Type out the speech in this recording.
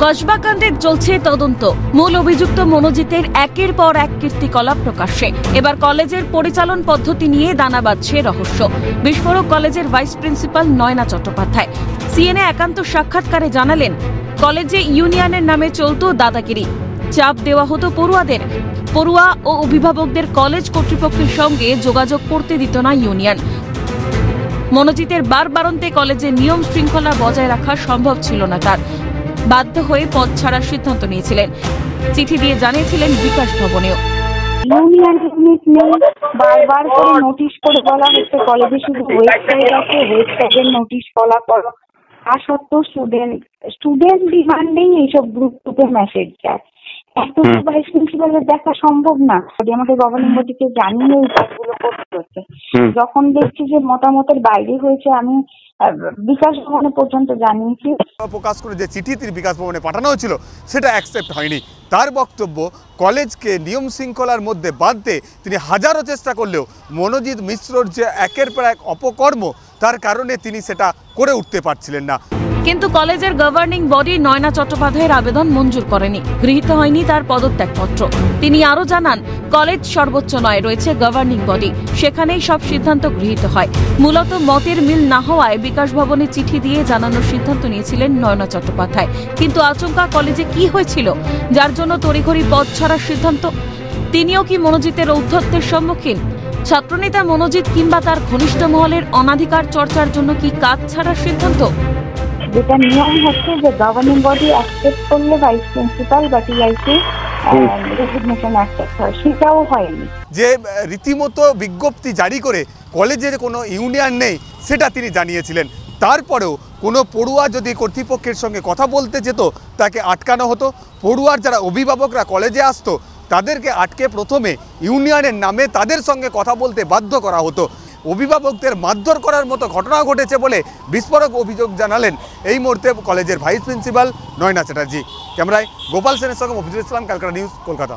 কসবাকাণ্ডে চলছে তদন্ত। মূল অভিযুক্ত মনোজিতের একের পর এক কীর্তিকলাপ প্রকাশ্যে। এবার কলেজের পরিচালন পদ্ধতি নিয়ে দানা বাঁধছে রহস্য। বিস্ফোরক কলেজের vice principal Nayana Chattopadhyay CNA একান্ত সাক্ষাৎকারে জানালেন, কলেজে ইউনিয়নের নামে চলত দাদাগিরি। চাপ দেওয়া হতো পড়ুয়াদের। পড়ুয়া ও অভিভাবকদের কলেজ কর্তৃপক্ষের সঙ্গে যোগাযোগ করতে দিত না ইউনিয়ন। মনোজিতের বারবারন্তে কলেজের নিয়ম শৃঙ্খলা বজায় রাখা সম্ভব ছিল না তার। বাধ্য হয়ে পদ ছাড়ার সিদ্ধান্ত নিয়েছিলেন। চিঠি দিয়ে জানিয়েছিলেন বিকাশ ভবনেও। ইউনিয়ন ইউনিট নেই, বারবার করে নোটিশ করে বলা হচ্ছে কলেজে শুধু ওয়েবসাইট আছে, ওয়েবসাইটের নোটিশ বলা করো। আর সত্ত্বেও স্টুডেন্ট ডিমান্ডেই এইসব গ্রুপে মেসেজ যায়। এত ভাইস প্রিন্সিপালের দেখা সম্ভব না। আমাকে গভর্নিং বডিকে জানিয়ে এই কাজগুলো করতে হচ্ছে। যখন দেখছি যে মতামতের বাইরে হয়েছে, আমি বিকাশ ভবনে পর্যন্ত জানিয়েছি। প্রকাশ করে যে চিঠি তিনি বিকাশ ভবনে পাঠানো হয়েছিল সেটা অ্যাকসেপ্ট হয়নি। তার বক্তব্য, কলেজকে নিয়ম শৃঙ্খলার মধ্যে বাঁধতে তিনি হাজারো চেষ্টা করলেও মনোজিৎ মিশ্রর যে একের পর এক অপকর্ম, তার কারণে তিনি সেটা করে উঠতে পারছিলেন না। কিন্তু কলেজের গভর্নিং বডি নয়না চট্টোপাধ্যায়ের আবেদন মঞ্জুর করেনি। গৃহীত হয়নি তার পদত্যাগপত্র। তিনি আরও জানান, কলেজ সর্বোচ্চ নয়, রয়েছে গভর্নিং বডি, সেখানেই সব সিদ্ধান্ত গৃহীত হয়। মূলত মতের মিল না হওয়ায় বিকাশ ভবনে চিঠি দিয়ে জানানোর সিদ্ধান্ত নিয়েছিলেন নয়না চট্টোপাধ্যায়। কিন্তু আচমকা কলেজে কি হয়েছিল যার জন্য তড়িঘড়ি পদ ছাড়ার সিদ্ধান্ত? তিনিও কি মনোজিতের ঔদ্ধত্যের সম্মুখীন? ছাত্রনেতা মনোজিৎ কিংবা তার ঘনিষ্ঠ মহলের অনাধিকার চর্চার জন্য কি কাজ ছাড়ার সিদ্ধান্ত? যেটা নিয়ম হচ্ছে যে গভর্নিং বডি অ্যাকসেপ্ট করলে ভাইস প্রিন্সিপাল বা টিআইসি রেজিগনেশন অ্যাকসেপ্ট হয়, সেটাও হয়নি। যে রীতিমতো বিজ্ঞপ্তি জারি করে কলেজের কোনো ইউনিয়ন নেই সেটা তিনি জানিয়েছিলেন। তারপরেও কোনো পড়ুয়া যদি কর্তৃপক্ষের সঙ্গে কথা বলতে যেত, তাকে আটকানো হতো। পড়ুয়ার যারা অভিভাবকরা কলেজে আসতো, তাদেরকে আটকে প্রথমে ইউনিয়নের নামে তাদের সঙ্গে কথা বলতে বাধ্য করা হতো। অভিভাবকদের মারধর করার মতো ঘটনা ঘটেছে বলে বিস্ফোরক অভিযোগ জানালেন এই মুহূর্তে কলেজের ভাইস প্রিন্সিপাল নয়না চ্যাটার্জি। ক্যামেরায় গোপাল সেনের সঙ্গে মফিজুল ইসলাম, ক্যালকাটা নিউজ, কলকাতা।